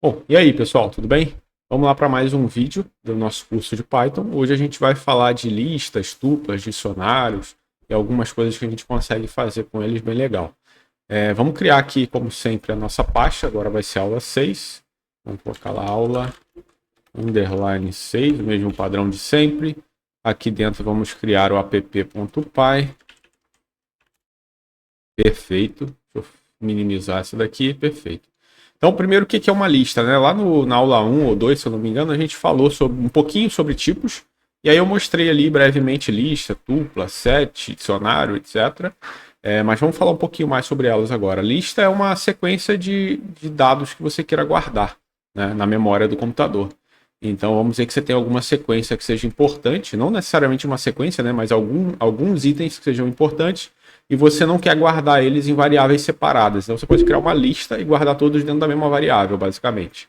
Bom, e aí pessoal, tudo bem? Vamos lá para mais um vídeo do nosso curso de Python. Hoje a gente vai falar de listas, tuplas, dicionários e algumas coisas que a gente consegue fazer com eles bem legal. Vamos criar aqui, como sempre, a nossa pasta. Agora vai ser aula 6. Vamos colocar lá aula underline 6, o mesmo padrão de sempre. Aqui dentro vamos criar o app.py. Perfeito. Deixa eu minimizar essa daqui. Perfeito. Então, primeiro, o que é uma lista, né? Lá na aula 1 ou 2, se eu não me engano, a gente falou um pouquinho sobre tipos. E aí eu mostrei ali brevemente lista, tupla, set, dicionário, etc. Mas vamos falar um pouquinho mais sobre elas agora. Lista é uma sequência de dados que você queira guardar, né, na memória do computador. Então, vamos dizer que você tem alguma sequência que seja importante, não necessariamente uma sequência, né, mas alguns itens que sejam importantes, e você não quer guardar eles em variáveis separadas. Então, você pode criar uma lista e guardar todos dentro da mesma variável, basicamente.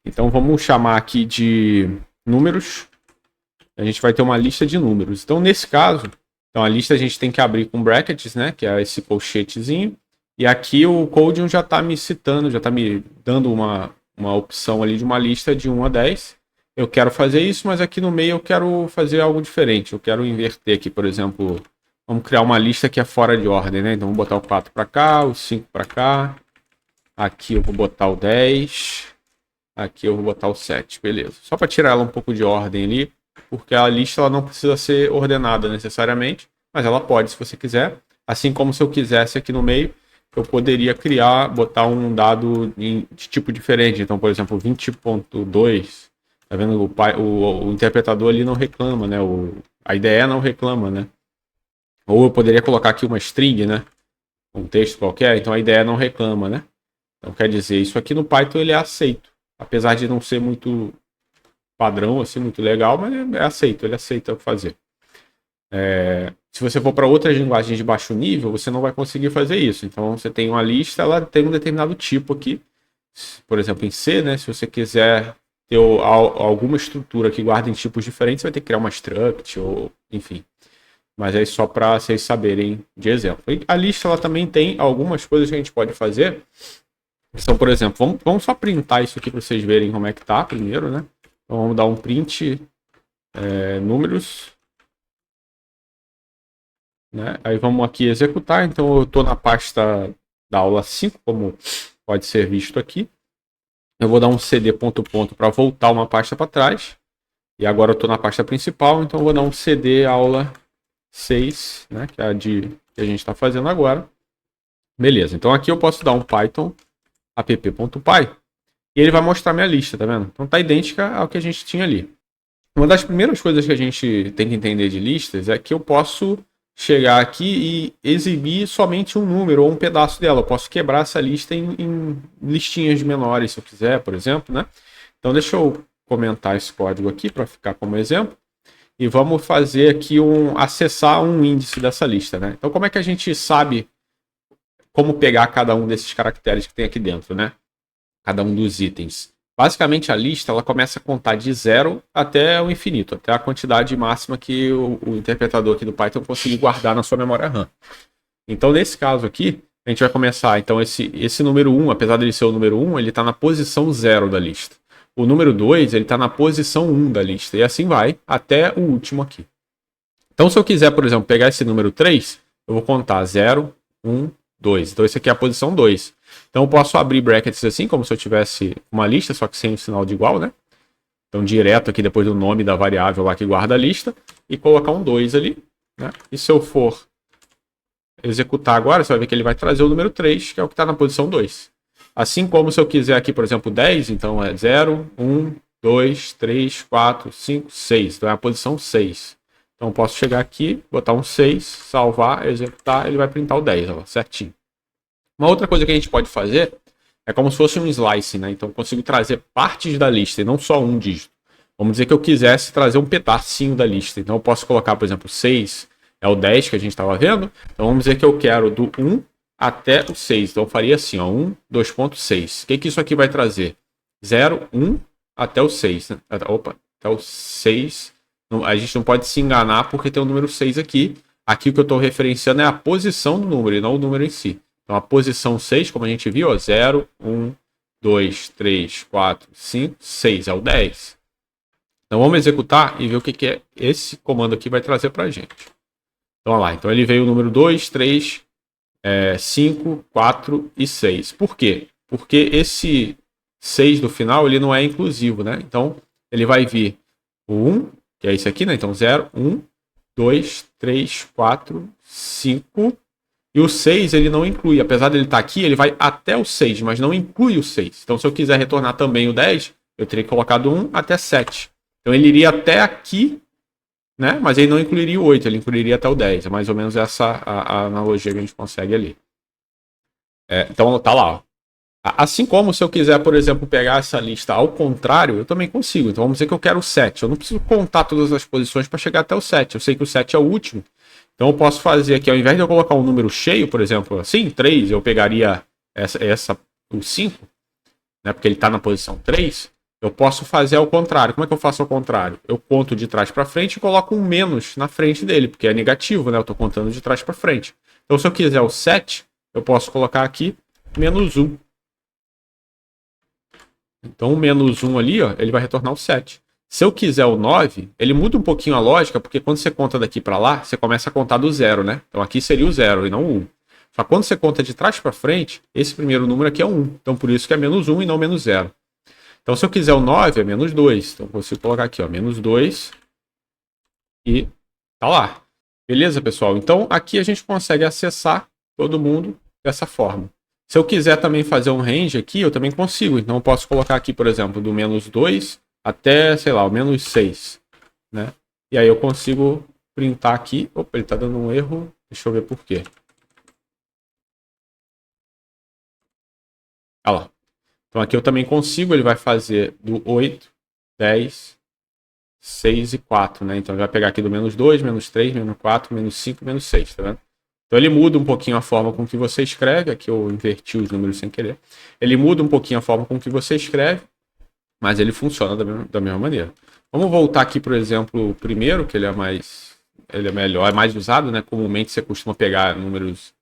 Então, vamos chamar aqui de números. A gente vai ter uma lista de números. Então, nesse caso, a lista a gente tem que abrir com brackets, né, que é esse colchetezinho. E aqui o Codium já está me citando, já está me dando uma opção ali de uma lista de 1 a 10. Eu quero fazer isso, mas aqui no meio eu quero fazer algo diferente. Eu quero inverter aqui, por exemplo, vamos criar uma lista que é fora de ordem, né? Então vou botar o 4 para cá, o 5 para cá. Aqui eu vou botar o 10. Aqui eu vou botar o 7, beleza. Só para tirar ela um pouco de ordem ali, porque a lista ela não precisa ser ordenada necessariamente, mas ela pode se você quiser. Assim como se eu quisesse aqui no meio, eu poderia botar um dado de tipo diferente. Então, por exemplo, 20.2. Tá vendo? O interpretador ali não reclama, né? A IDE não reclama, né? Ou eu poderia colocar aqui uma string, né? Um texto qualquer, então a IDE não reclama, né? Então quer dizer, isso aqui no Python ele é aceito. Apesar de não ser muito padrão, assim, muito legal, mas é aceito, ele aceita fazer. Se você for para outras linguagens de baixo nível, você não vai conseguir fazer isso. Então você tem uma lista, ela tem um determinado tipo aqui. Por exemplo, em C, né? Se você quiser ter alguma estrutura que guarde em tipos diferentes, você vai ter que criar uma struct, ou enfim. Mas é só para vocês saberem de exemplo. E a lista ela também tem algumas coisas que a gente pode fazer. Então, por exemplo, vamos só printar isso aqui para vocês verem como é que tá primeiro, né? Então vamos dar um print números. Né? Aí vamos aqui executar. Então eu estou na pasta da aula 5, como pode ser visto aqui. Eu vou dar um cd ponto para voltar uma pasta para trás. E agora eu estou na pasta principal, então eu vou dar um cd aula 6, né, que é a que a gente está fazendo agora. Beleza, então aqui eu posso dar um python app.py e ele vai mostrar minha lista, tá vendo? Então tá idêntica ao que a gente tinha ali. Uma das primeiras coisas que a gente tem que entender de listas é que eu posso chegar aqui e exibir somente um número ou um pedaço dela. Eu posso quebrar essa lista em listinhas menores, se eu quiser, por exemplo, né? Então deixa eu comentar esse código aqui para ficar como exemplo. E vamos fazer aqui acessar um índice dessa lista, né? Então como é que a gente sabe como pegar cada um desses caracteres que tem aqui dentro, né? Cada um dos itens. Basicamente a lista ela começa a contar de 0 até o infinito, até a quantidade máxima que o interpretador aqui do Python conseguir guardar na sua memória RAM. Então nesse caso aqui, a gente vai começar, então esse número 1, apesar de ele ser o número 1, ele está na posição 0 da lista. O número 2, ele está na posição 1 da lista, e assim vai até o último aqui. Então se eu quiser, por exemplo, pegar esse número 3, eu vou contar 0, 1, 2. Então esse aqui é a posição 2. Então eu posso abrir brackets assim, como se eu tivesse uma lista, só que sem o sinal de igual, né? Então direto aqui depois do nome da variável lá que guarda a lista, e colocar um 2 ali, né? E se eu for executar agora, você vai ver que ele vai trazer o número 3, que é o que está na posição 2. Assim como se eu quiser aqui, por exemplo, 10, então é 0, 1, 2, 3, 4, 5, 6. Então é a posição 6. Então eu posso chegar aqui, botar um 6, salvar, executar, ele vai printar o 10, ó, certinho. Uma outra coisa que a gente pode fazer é como se fosse um slice, né? Então eu consigo trazer partes da lista e não só um dígito. Vamos dizer que eu quisesse trazer um pedacinho da lista. Então eu posso colocar, por exemplo, 6 é o 10 que a gente estava vendo. Então vamos dizer que eu quero do 1 até o 6. Então eu faria assim, ó, 1, 2.6. O que isso aqui vai trazer? 0, 1 até o 6. Né? Opa, até o 6. A gente não pode se enganar porque tem o número 6 aqui. Aqui o que eu estou referenciando é a posição do número e não o número em si. Então a posição 6, como a gente viu, ó, 0, 1, 2, 3, 4, 5, 6. É o 10. Então vamos executar e ver o que é esse comando aqui vai trazer para a gente. Então, olha lá. Então ele veio o número 2, 3, 5, 4 e 6. Por quê? Porque esse 6 do final ele não é inclusivo, né? Então ele vai vir o 1, que é esse aqui, né? Então 0, 1, 2, 3, 4, 5. E o 6 ele não inclui. Apesar dele estar aqui, ele vai até o 6, mas não inclui o 6. Então se eu quiser retornar também o 10, eu teria que colocar do 1 até 7. Então ele iria até aqui, né? Mas ele não incluiria o 8, ele incluiria até o 10. É mais ou menos essa a analogia que a gente consegue ali. Então tá lá, ó. Assim como se eu quiser, por exemplo, pegar essa lista ao contrário, eu também consigo. Então vamos dizer que eu quero o 7. Eu não preciso contar todas as posições para chegar até o 7. Eu sei que o 7 é o último. Então eu posso fazer aqui, ao invés de eu colocar um número cheio, por exemplo, assim, 3, eu pegaria o 5, né, porque ele está na posição 3. Eu posso fazer ao contrário. Como é que eu faço ao contrário? Eu conto de trás para frente e coloco um menos na frente dele, porque é negativo, né? Eu estou contando de trás para frente. Então se eu quiser o 7, eu posso colocar aqui menos 1. Então o menos 1 ali, ó, ele vai retornar o 7. Se eu quiser o 9, ele muda um pouquinho a lógica, porque quando você conta daqui para lá, você começa a contar do 0, né? Então aqui seria o 0 e não o 1. Só que quando você conta de trás para frente, esse primeiro número aqui é 1. Então por isso que é menos 1 e não menos 0. Então se eu quiser o 9, é menos 2. Então eu consigo colocar aqui, ó, menos 2 e tá lá. Beleza, pessoal? Então aqui a gente consegue acessar todo mundo dessa forma. Se eu quiser também fazer um range aqui, eu também consigo. Então eu posso colocar aqui, por exemplo, do menos 2 até, sei lá, o menos 6, né? E aí eu consigo printar aqui. Opa, ele está dando um erro. Deixa eu ver por quê. Olha lá. Então aqui eu também consigo, ele vai fazer do 8, 10, 6 e 4, né? Então ele vai pegar aqui do menos 2, menos 3, menos 4, menos 5, menos 6, tá vendo? Então ele muda um pouquinho a forma com que você escreve. Aqui eu inverti os números sem querer. Ele muda um pouquinho a forma com que você escreve, mas ele funciona da mesma maneira. Vamos voltar aqui, por exemplo, o primeiro, que ele é melhor, é mais usado, né? Comumente você costuma pegar números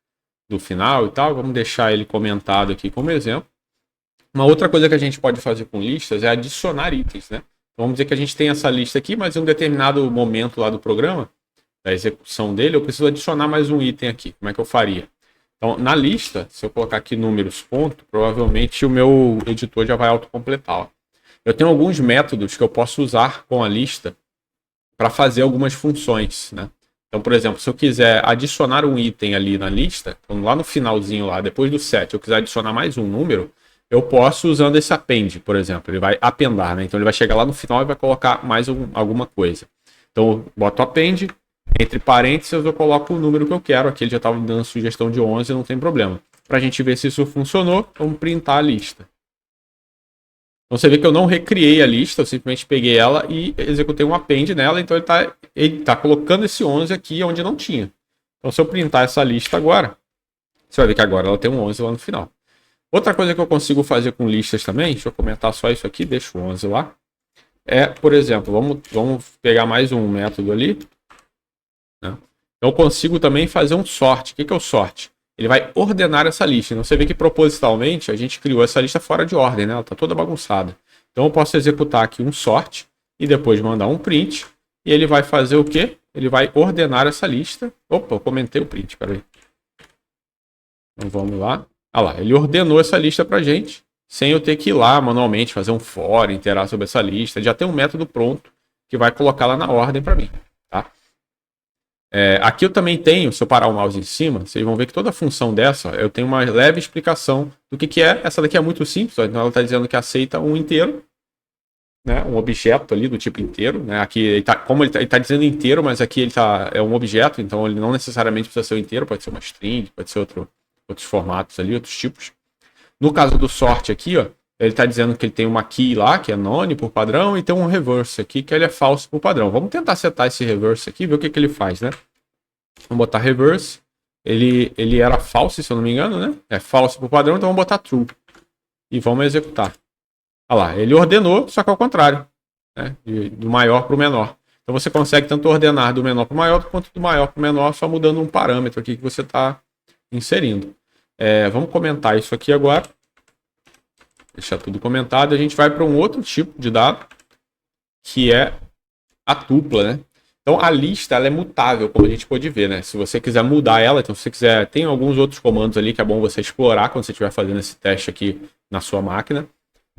do final e tal. Vamos deixar ele comentado aqui como exemplo. Uma outra coisa que a gente pode fazer com listas é adicionar itens, né? Então, vamos dizer que a gente tem essa lista aqui, mas em um determinado momento lá do programa, da execução dele, eu preciso adicionar mais um item aqui. Como é que eu faria? Então, na lista, se eu colocar aqui números ponto, provavelmente o meu editor já vai autocompletar. Ó. Eu tenho alguns métodos que eu posso usar com a lista para fazer algumas funções, né? Então, por exemplo, se eu quiser adicionar um item ali na lista, então lá no finalzinho, lá depois do 7, eu quiser adicionar mais um número, eu posso usando esse append, por exemplo. Ele vai appendar, né? Então ele vai chegar lá no final e vai colocar mais alguma coisa. Então eu boto append, entre parênteses eu coloco o número que eu quero. Aqui ele já estava dando sugestão de 11, não tem problema. Para a gente ver se isso funcionou, vamos printar a lista. Então você vê que eu não recriei a lista, eu simplesmente peguei ela e executei um append nela. Então ele tá colocando esse 11 aqui onde não tinha. Então se eu printar essa lista agora, você vai ver que agora ela tem um 11 lá no final. Outra coisa que eu consigo fazer com listas também, deixa eu comentar só isso aqui, deixa o 11 lá. Por exemplo, vamos pegar mais um método ali. Né? Eu consigo também fazer um sort. O que é o sort? Ele vai ordenar essa lista. Então você vê que propositalmente a gente criou essa lista fora de ordem, né? Ela está toda bagunçada. Então eu posso executar aqui um sort e depois mandar um print. E ele vai fazer o quê? Ele vai ordenar essa lista. Opa, eu comentei o print, peraí. Então vamos lá. Olha lá, ele ordenou essa lista para a gente, sem eu ter que ir lá manualmente fazer um for, interar sobre essa lista. Já tem um método pronto que vai colocar lá na ordem para mim. Tá? Aqui eu também tenho, se eu parar o mouse em cima, vocês vão ver que toda a função dessa, eu tenho uma leve explicação do que é. Essa daqui é muito simples, então ela está dizendo que aceita um inteiro, né? Um objeto ali do tipo inteiro. Né? Aqui, como ele está dizendo inteiro, mas aqui é um objeto, então ele não necessariamente precisa ser o inteiro, pode ser uma string, pode ser outros formatos ali, outros tipos. No caso do sort aqui, ó, ele está dizendo que ele tem uma key lá, que é none por padrão, e tem um reverse aqui, que ele é false por padrão. Vamos tentar setar esse reverse aqui e ver o que ele faz, né? Vamos botar reverse. Ele era false, se eu não me engano, né? É false por padrão, então vamos botar true. E vamos executar. Olha lá, ele ordenou, só que ao contrário. Né? Do maior para o menor. Então você consegue tanto ordenar do menor para o maior, quanto do maior para o menor, só mudando um parâmetro aqui que você está inserindo. Vamos comentar isso aqui agora. deixar tudo comentado. A gente vai para um outro tipo de dado, que é a tupla, né? Então a lista ela é mutável, como a gente pode ver, né? Se você quiser mudar ela, então se você quiser, tem alguns outros comandos ali que é bom você explorar quando você estiver fazendo esse teste aqui na sua máquina,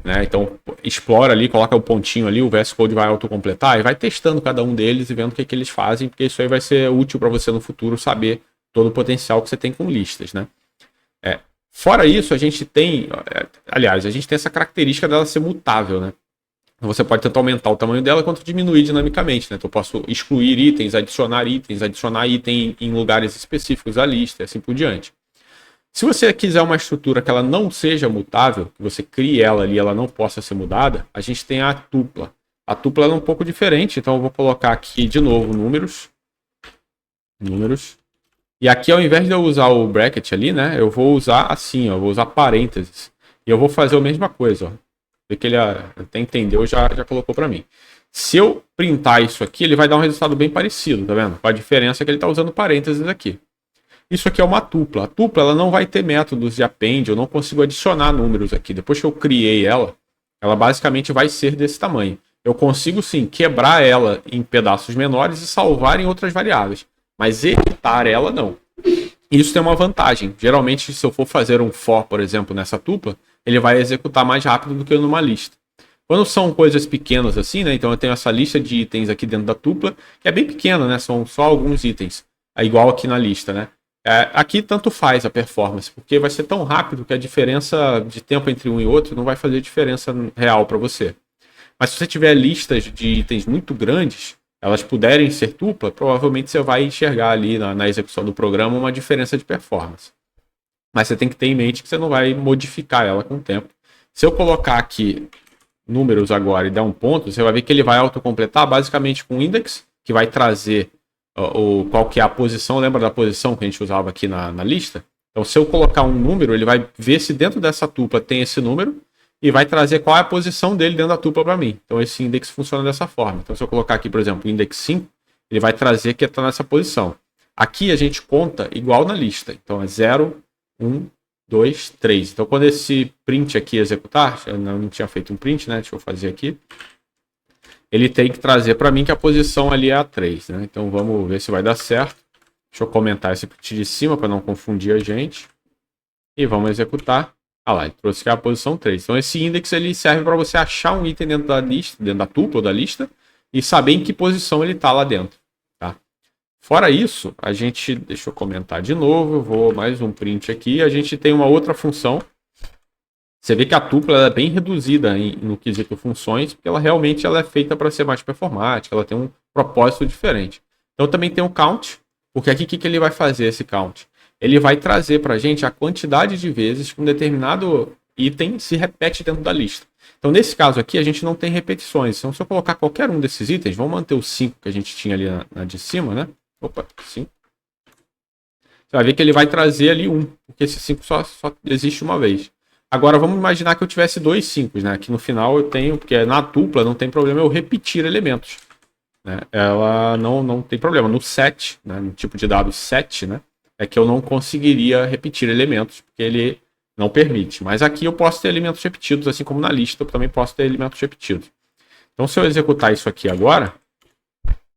né? Então explora ali, coloca o pontinho ali, o VS Code vai autocompletar e vai testando cada um deles e vendo o que, que eles fazem, porque isso aí vai ser útil para você no futuro saber todo o potencial que você tem com listas, né? Fora isso, a gente tem, aliás, a gente tem essa característica dela ser mutável, né? Você pode tanto aumentar o tamanho dela quanto diminuir dinamicamente, né? Então eu posso excluir itens, adicionar item em lugares específicos da lista e assim por diante. Se você quiser uma estrutura que ela não seja mutável, que você crie ela ali, ela não possa ser mudada, a gente tem a tupla. A tupla é um pouco diferente, então eu vou colocar aqui de novo números. E aqui, ao invés de eu usar o bracket ali, né? Eu vou usar assim, ó, eu vou usar parênteses. E eu vou fazer a mesma coisa, ó. Vê que ele até entendeu, já colocou para mim. Se eu printar isso aqui, ele vai dar um resultado bem parecido, tá vendo? Com a diferença que ele está usando parênteses aqui. Isso aqui é uma tupla. A tupla ela não vai ter métodos de append, eu não consigo adicionar números aqui. Depois que eu criei ela, ela basicamente vai ser desse tamanho. Eu consigo sim quebrar ela em pedaços menores e salvar em outras variáveis, mas editar ela não. Isso tem uma vantagem. Geralmente, se eu for fazer um for, por exemplo, nessa tupla, ele vai executar mais rápido do que numa lista. Quando são coisas pequenas assim, né? Então eu tenho essa lista de itens aqui dentro da tupla, que é bem pequena, né? São só alguns itens. É igual aqui na lista, né? Aqui tanto faz a performance, porque vai ser tão rápido que a diferença de tempo entre um e outro não vai fazer diferença real para você. Mas se você tiver listas de itens muito grandes, elas puderem ser tupla, provavelmente você vai enxergar ali na execução do programa uma diferença de performance. Mas você tem que ter em mente que você não vai modificar ela com o tempo. Se eu colocar aqui números agora e der um ponto, você vai ver que ele vai autocompletar basicamente com o index, que vai trazer qual que é a posição. Lembra da posição que a gente usava aqui na lista? Então, se eu colocar um número, ele vai ver se dentro dessa tupla tem esse número e vai trazer qual é a posição dele dentro da tupla para mim. Então, esse index funciona dessa forma. Então, se eu colocar aqui, por exemplo, o index 5, ele vai trazer que está nessa posição. Aqui a gente conta igual na lista. Então, é 0, 1, 2, 3. Então, quando esse print aqui executar, eu não tinha feito um print, né? Deixa eu fazer aqui. Ele tem que trazer para mim que a posição ali é a 3, né? Então, vamos ver se vai dar certo. Deixa eu comentar esse print de cima para não confundir a gente. E vamos executar. Ah lá, ele trouxe que é a posição 3. Então, esse index ele serve para você achar um item dentro da lista, dentro da tupla ou da lista, e saber em que posição ele está lá dentro. Tá? Fora isso, a gente, deixa eu comentar de novo, eu vou mais um print aqui, a gente tem uma outra função. Você vê que a tupla é bem reduzida no quesito funções, porque ela realmente é feita para ser mais performática, ela tem um propósito diferente. Então também tem um count, porque aqui o que ele vai fazer esse count? Ele vai trazer para a gente a quantidade de vezes que um determinado item se repete dentro da lista. Então nesse caso aqui a gente não tem repetições, então se eu colocar qualquer um desses itens, vamos manter os 5 que a gente tinha ali na de cima, né? Opa, 5. Você vai ver que ele vai trazer ali 1, porque esse 5 só existe uma vez. Agora vamos imaginar que eu tivesse 2 5, né? Aqui no final eu tenho, porque na tupla não tem problema eu repetir elementos. Né? Ela não tem problema. No set, né? No tipo de dado set, né? É que eu não conseguiria repetir elementos, porque ele não permite. Mas aqui eu posso ter elementos repetidos, assim como na lista eu também posso ter elementos repetidos. Então se eu executar isso aqui agora,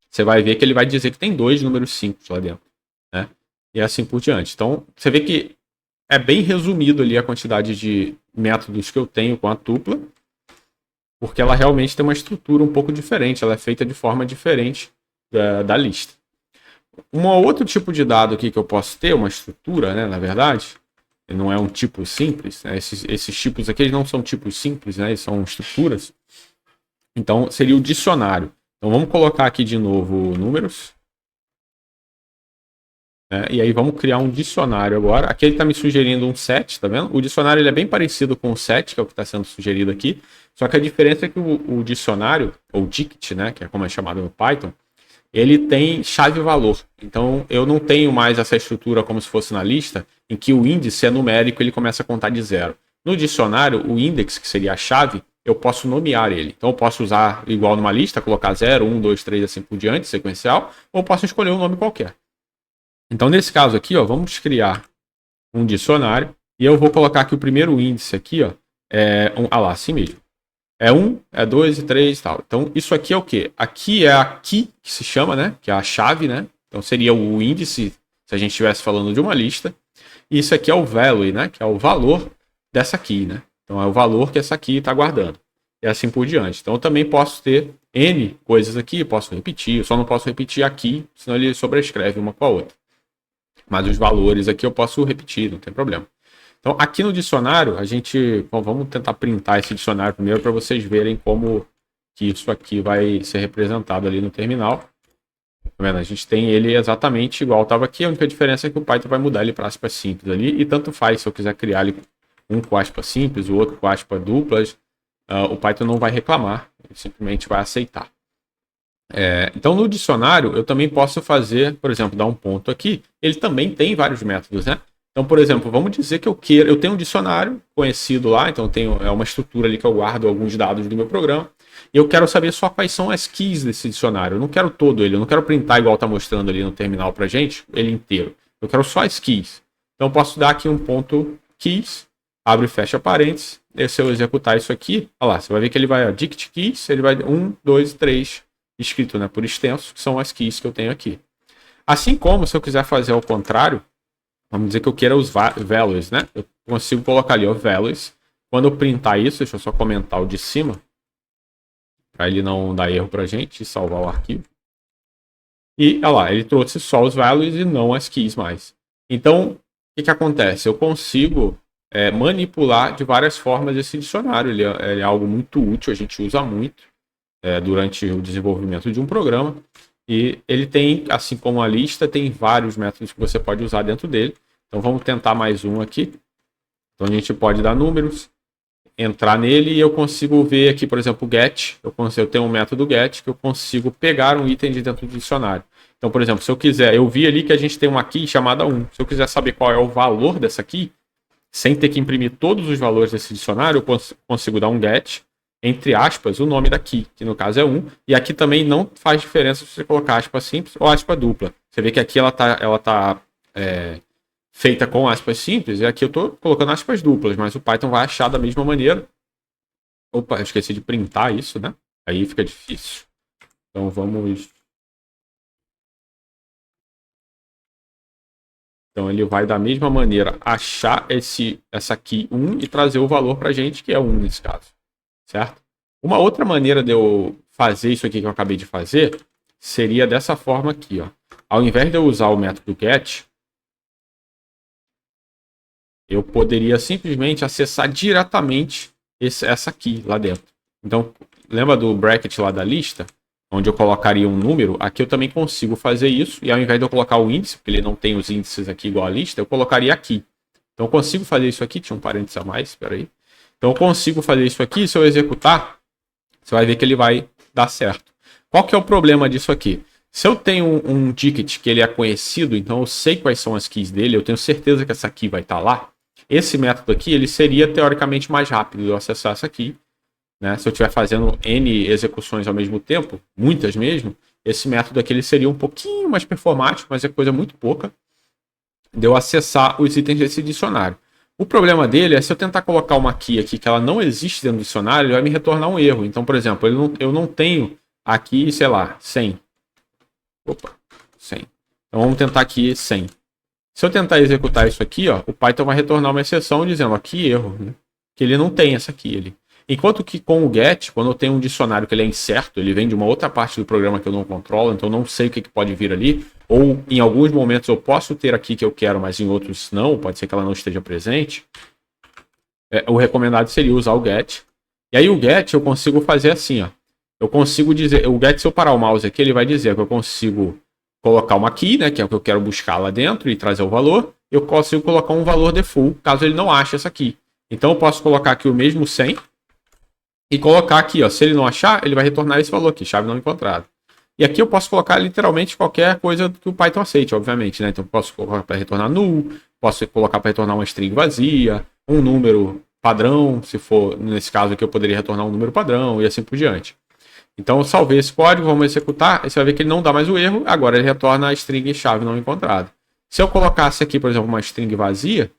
você vai ver que ele vai dizer que tem 2 números 5 lá dentro. Né? E assim por diante. Então você vê que é bem resumido ali a quantidade de métodos que eu tenho com a tupla, porque ela realmente tem uma estrutura um pouco diferente, ela é feita de forma diferente da lista. Um outro tipo de dado aqui que eu posso ter, uma estrutura, né, na verdade, não é um tipo simples, né, esses tipos aqui eles não são tipos simples, né, eles são estruturas. Então seria o dicionário. Então vamos colocar aqui de novo números. E aí vamos criar um dicionário agora. Aqui ele está me sugerindo um set, tá vendo? O dicionário ele é bem parecido com o set, que é o que está sendo sugerido aqui. Só que a diferença é que o dicionário, ou dict, né, que é como é chamado no Python, ele tem chave-valor. Então eu não tenho mais essa estrutura como se fosse na lista, em que o índice é numérico e ele começa a contar de 0. No dicionário, o index, que seria a chave, eu posso nomear ele. Então eu posso usar igual numa lista, colocar 0, 1, 2, 3, assim por diante, sequencial, ou posso escolher um nome qualquer. Então, nesse caso aqui, ó, vamos criar um dicionário e eu vou colocar aqui o primeiro índice aqui, ó, Ah lá, assim mesmo. É 1, é 2 e 3 e tal. Então, isso aqui é o quê? Aqui é a key, que se chama, né? Que é a chave, né? Então, seria o índice, se a gente estivesse falando de uma lista. E isso aqui é o value, né? Que é o valor dessa key, né? Então, é o valor que essa key está guardando. E assim por diante. Então, eu também posso ter N coisas aqui, posso repetir. Eu só não posso repetir aqui, senão ele sobrescreve uma com a outra. Mas os valores aqui eu posso repetir, não tem problema. Então, aqui no dicionário, a gente... Bom, vamos tentar printar esse dicionário primeiro para vocês verem como que isso aqui vai ser representado ali no terminal. Tá vendo? A gente tem ele exatamente igual estava aqui. A única diferença é que o Python vai mudar ele para aspas simples ali. E tanto faz se eu quiser criar ele um com aspas simples, o outro com aspas duplas. O Python não vai reclamar. Ele simplesmente vai aceitar. Então, no dicionário, eu também posso fazer, por exemplo, dar um ponto aqui. Ele também tem vários métodos, né? Então, por exemplo, vamos dizer que eu tenho um dicionário conhecido lá, então é uma estrutura ali que eu guardo alguns dados do meu programa, e eu quero saber só quais são as keys desse dicionário. Eu não quero todo ele, eu não quero printar igual está mostrando ali no terminal para gente, ele inteiro. Eu quero só as keys. Então, eu posso dar aqui um ponto keys, abre e fecha parênteses, e se eu executar isso aqui, olha lá, você vai ver que ele vai, dict keys, ele vai 1, 2, 3, escrito, né, por extenso, que são as keys que eu tenho aqui. Assim como, se eu quiser fazer ao contrário, vamos dizer que eu queira os values, né? Eu consigo colocar ali, ó, values. Quando eu printar isso, deixa eu só comentar o de cima, para ele não dar erro para a gente e salvar o arquivo. E, olha lá, ele trouxe só os values e não as keys mais. Então, o que acontece? Eu consigo manipular de várias formas esse dicionário. Ele é algo muito útil, a gente usa muito durante o desenvolvimento de um programa. E ele tem, assim como a lista, tem vários métodos que você pode usar dentro dele. Então vamos tentar mais um aqui. Então a gente pode dar números, entrar nele e eu consigo ver aqui, por exemplo, o get. Eu tenho um método get que eu consigo pegar um item de dentro do dicionário. Então, por exemplo, se eu quiser, eu vi ali que a gente tem uma key chamada 1. Se eu quiser saber qual é o valor dessa key, sem ter que imprimir todos os valores desse dicionário, eu consigo dar um get, entre aspas, o nome da key, que no caso é 1. E aqui também não faz diferença se você colocar aspas simples ou aspas dupla. Você vê que aqui ela tá feita com aspas simples, e aqui eu estou colocando aspas duplas, mas o Python vai achar da mesma maneira. Opa, eu esqueci de printar isso, né? Aí fica difícil. Então vamos... Então ele vai da mesma maneira achar essa key 1 e trazer o valor para a gente, que é 1 nesse caso. Certo? Uma outra maneira de eu fazer isso aqui que eu acabei de fazer seria dessa forma aqui, ó. Ao invés de eu usar o método get, eu poderia simplesmente acessar diretamente essa key lá dentro. Então, lembra do bracket lá da lista? Onde eu colocaria um número? Aqui eu também consigo fazer isso. E ao invés de eu colocar o índice, porque ele não tem os índices aqui igual a lista, eu colocaria aqui. Então, eu consigo fazer isso aqui. Tinha um parênteses a mais, espera aí. Então, eu consigo fazer isso aqui. Se eu executar, você vai ver que ele vai dar certo. Qual que é o problema disso aqui? Se eu tenho um ticket que ele é conhecido, então eu sei quais são as keys dele, eu tenho certeza que essa key vai estar lá. Esse método aqui, ele seria teoricamente mais rápido de eu acessar essa key. Né? Se eu estiver fazendo N execuções ao mesmo tempo, muitas mesmo, esse método aqui ele seria um pouquinho mais performático, mas é coisa muito pouca, de eu acessar os itens desse dicionário. O problema dele é se eu tentar colocar uma key aqui que ela não existe dentro do dicionário, ele vai me retornar um erro. Então, por exemplo, eu não tenho aqui, sei lá, 100. Opa, 100. Então vamos tentar aqui 100. Se eu tentar executar isso aqui, ó, o Python vai retornar uma exceção dizendo aqui erro, né? Que ele não tem essa key ali. Enquanto que com o get, quando eu tenho um dicionário que ele é incerto, ele vem de uma outra parte do programa que eu não controlo, então eu não sei o que pode vir ali, ou em alguns momentos eu posso ter aqui que eu quero, mas em outros não, pode ser que ela não esteja presente, o recomendado seria usar o get. E aí o get eu consigo fazer assim, ó. Eu consigo dizer, o get, se eu parar o mouse aqui, ele vai dizer que eu consigo colocar uma key, né, que é o que eu quero buscar lá dentro e trazer o valor. Eu consigo colocar um valor default, caso ele não ache essa key. Então eu posso colocar aqui o mesmo 100, e colocar aqui, ó, se ele não achar, ele vai retornar esse valor aqui, chave não encontrada. E aqui eu posso colocar literalmente qualquer coisa que o Python aceite, obviamente, né? Então eu posso colocar para retornar null, posso colocar para retornar uma string vazia, um número padrão, se for, nesse caso aqui eu poderia retornar um número padrão e assim por diante. Então eu salvei esse código, vamos executar, e você vai ver que ele não dá mais o erro, agora ele retorna a string chave não encontrada. Se eu colocasse aqui, por exemplo, uma string vazia,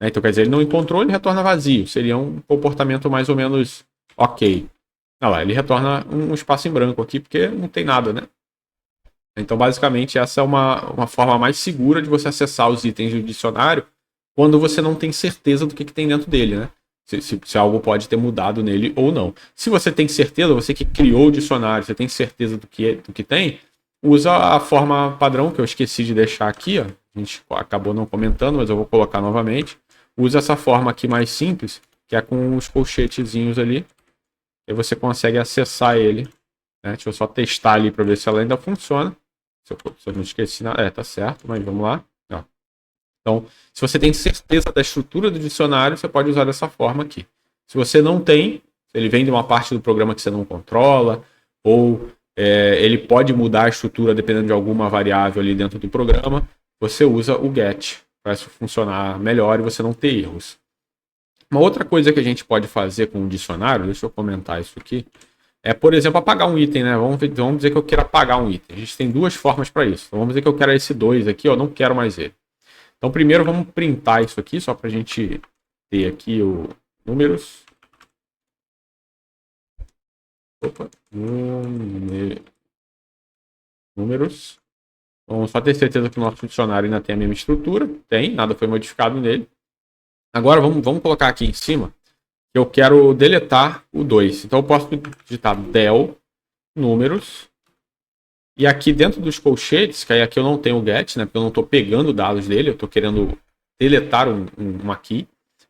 né? Então, quer dizer, ele não encontrou, ele retorna vazio. Seria um comportamento mais ou menos ok. Olha lá, ele retorna um espaço em branco aqui, porque não tem nada, né? Então, basicamente, essa é uma forma mais segura de você acessar os itens do dicionário quando você não tem certeza do que tem dentro dele, né? Se algo pode ter mudado nele ou não. Se você tem certeza, você que criou o dicionário, você tem certeza do que tem, usa a forma padrão, que eu esqueci de deixar aqui, ó. A gente acabou não comentando, mas eu vou colocar novamente. Usa essa forma aqui mais simples, que é com os colchetezinhos ali. E você consegue acessar ele, né? Deixa eu só testar ali para ver se ela ainda funciona. Se eu não esqueci nada. Tá certo, mas vamos lá. Ó. Então, se você tem certeza da estrutura do dicionário, você pode usar dessa forma aqui. Se você não tem, ele vem de uma parte do programa que você não controla, ou ele pode mudar a estrutura dependendo de alguma variável ali dentro do programa, você usa o get para isso funcionar melhor e você não ter erros. Uma outra coisa que a gente pode fazer com o dicionário, deixa eu comentar isso aqui, é, por exemplo, apagar um item, né? Vamos dizer que eu quero apagar um item. A gente tem duas formas para isso. Então, vamos dizer que eu quero esse 2 aqui, eu não quero mais ele. Então, primeiro vamos printar isso aqui, só para a gente ter aqui o números. Opa, números. Vamos só ter certeza que o nosso dicionário ainda tem a mesma estrutura. Tem, nada foi modificado nele. Agora vamos colocar aqui em cima que eu quero deletar o 2. Então eu posso digitar del números. E aqui dentro dos colchetes, que aí aqui eu não tenho o get, né? Porque eu não estou pegando dados dele, eu estou querendo deletar um aqui.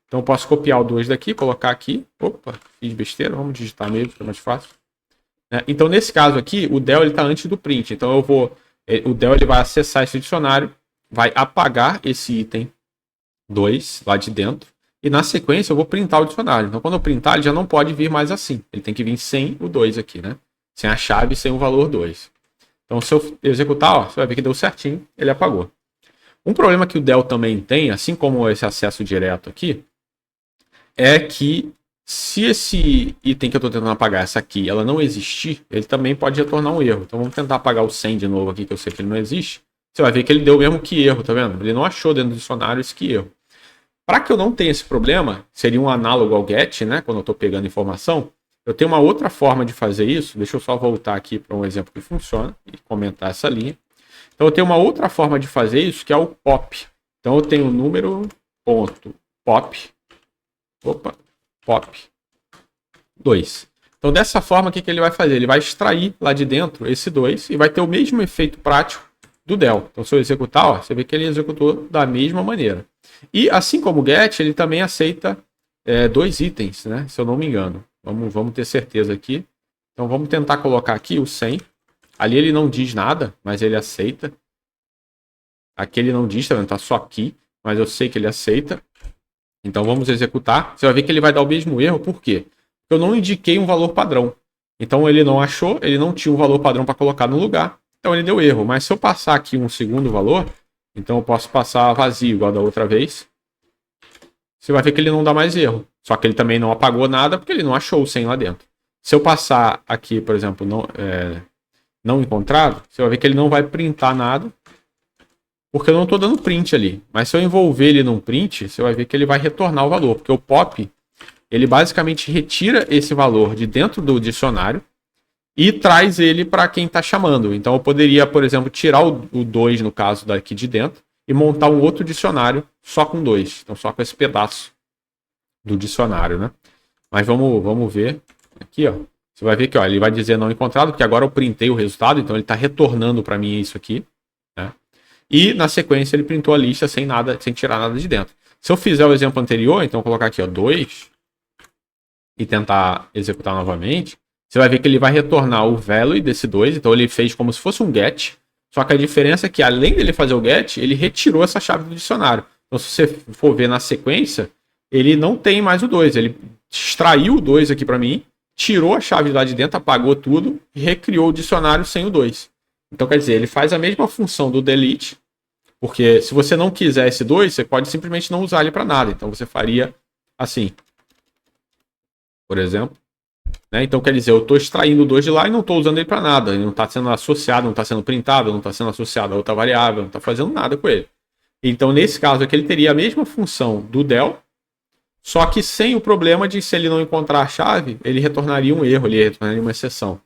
Então eu posso copiar o 2 daqui, colocar aqui. Opa, fiz besteira, vamos digitar mesmo, que é mais fácil. Então nesse caso aqui, o del está antes do print. Então o del ele vai acessar esse dicionário, vai apagar esse item 2 lá de dentro. E na sequência eu vou printar o dicionário. Então quando eu printar, ele já não pode vir mais assim. Ele tem que vir sem o 2 aqui, né? Sem a chave, sem o valor 2. Então se eu executar, ó, você vai ver que deu certinho, ele apagou. Um problema que o del também tem, assim como esse acesso direto aqui, é que se esse item que eu estou tentando apagar, essa aqui, ela não existir, ele também pode retornar um erro. Então vamos tentar apagar o 100 de novo aqui, que eu sei que ele não existe. Você vai ver que ele deu mesmo que erro, tá vendo? Ele não achou dentro do dicionário esse que erro. Para que eu não tenha esse problema, seria um análogo ao get, né? Quando eu estou pegando informação, eu tenho uma outra forma de fazer isso. Deixa eu só voltar aqui para um exemplo que funciona e comentar essa linha. Então eu tenho uma outra forma de fazer isso, que é o pop. Então eu tenho o número ponto pop. Opa, pop 2. Então dessa forma, o que ele vai fazer? Ele vai extrair lá de dentro esse 2 e vai ter o mesmo efeito prático do del. Então se eu executar, ó, você vê que ele executou da mesma maneira. E assim como o get, ele também aceita 2 itens, né? Se eu não me engano. Vamos ter certeza aqui. Então vamos tentar colocar aqui o 100. Ali ele não diz nada, mas ele aceita. Aqui ele não diz, tá vendo? Tá só aqui, mas eu sei que ele aceita. Então vamos executar. Você vai ver que ele vai dar o mesmo erro. Por quê? Porque eu não indiquei um valor padrão. Então ele não achou, ele não tinha um valor padrão para colocar no lugar. Então ele deu erro. Mas se eu passar aqui um segundo valor, então eu posso passar vazio, igual da outra vez. Você vai ver que ele não dá mais erro. Só que ele também não apagou nada, porque ele não achou o 100 lá dentro. Se eu passar aqui, por exemplo, não encontrado, você vai ver que ele não vai printar nada, porque eu não estou dando print ali. Mas se eu envolver ele num print, você vai ver que ele vai retornar o valor. Porque o pop, ele basicamente retira esse valor de dentro do dicionário e traz ele para quem está chamando. Então eu poderia, por exemplo, tirar o 2, no caso daqui de dentro, e montar um outro dicionário só com 2. Então só com esse pedaço do dicionário, né? Mas vamos ver aqui, ó. Você vai ver que ó, ele vai dizer não encontrado, porque agora eu printei o resultado, então ele está retornando para mim isso aqui, né? E na sequência ele printou a lista sem nada, sem tirar nada de dentro. Se eu fizer o exemplo anterior, então eu colocar aqui ó, 2 e tentar executar novamente, você vai ver que ele vai retornar o value desse 2, então ele fez como se fosse um get, só que a diferença é que além dele fazer o get, ele retirou essa chave do dicionário. Então se você for ver na sequência, ele não tem mais o 2, ele extraiu o 2 aqui para mim, tirou a chave lá de dentro, apagou tudo e recriou o dicionário sem o 2. Então quer dizer, ele faz a mesma função do delete, porque se você não quiser esse 2, você pode simplesmente não usar ele para nada. Então você faria assim, por exemplo. Né? Então quer dizer, eu estou extraindo o 2 de lá e não estou usando ele para nada. Ele não está sendo associado, não está sendo printado, não está sendo associado a outra variável, não está fazendo nada com ele. Então, nesse caso aqui, ele teria a mesma função do del, só que sem o problema de, se ele não encontrar a chave, ele retornaria um erro, ele retornaria uma exceção.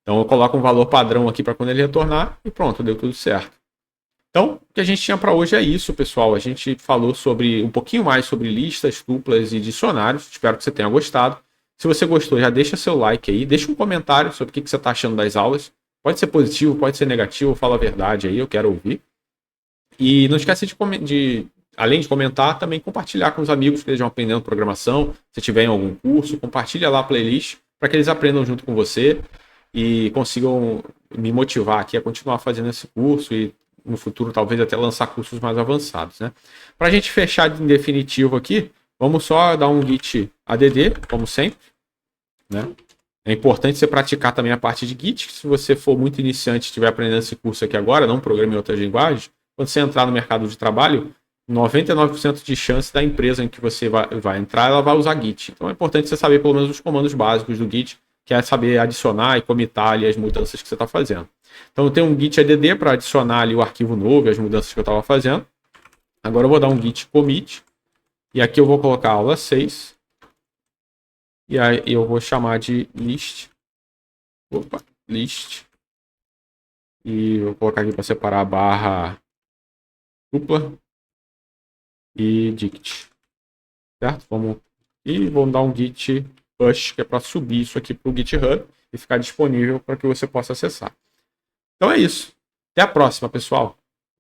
Então, eu coloco um valor padrão aqui para quando ele retornar e pronto, deu tudo certo. Então, o que a gente tinha para hoje é isso, pessoal. A gente falou sobre um pouquinho mais sobre listas, tuplas e dicionários. Espero que você tenha gostado. Se você gostou, já deixa seu like aí, deixa um comentário sobre o que você está achando das aulas. Pode ser positivo, pode ser negativo, fala a verdade aí, eu quero ouvir. E não esqueça além de comentar, também compartilhar com os amigos que estejam aprendendo programação. Se tiver em algum curso, compartilha lá a playlist para que eles aprendam junto com você e consigam me motivar aqui a continuar fazendo esse curso e no futuro talvez até lançar cursos mais avançados, né? Para a gente fechar em definitivo aqui, vamos só dar um git add, como sempre, né? É importante você praticar também a parte de Git. Se você for muito iniciante e estiver aprendendo esse curso aqui agora, não programa em outras linguagens, quando você entrar no mercado de trabalho, 99% de chance da empresa em que você vai entrar, ela vai usar Git. Então é importante você saber pelo menos os comandos básicos do Git, que é saber adicionar e comitar ali as mudanças que você está fazendo. Então eu tenho um git add para adicionar ali o arquivo novo e as mudanças que eu estava fazendo. Agora eu vou dar um git commit. E aqui eu vou colocar aula 6. E aí eu vou chamar de list. Opa, list. E vou colocar aqui para separar a barra dupla e dict. Certo? Vamos dar um git push, que é para subir isso aqui para o GitHub e ficar disponível para que você possa acessar. Então é isso. Até a próxima, pessoal.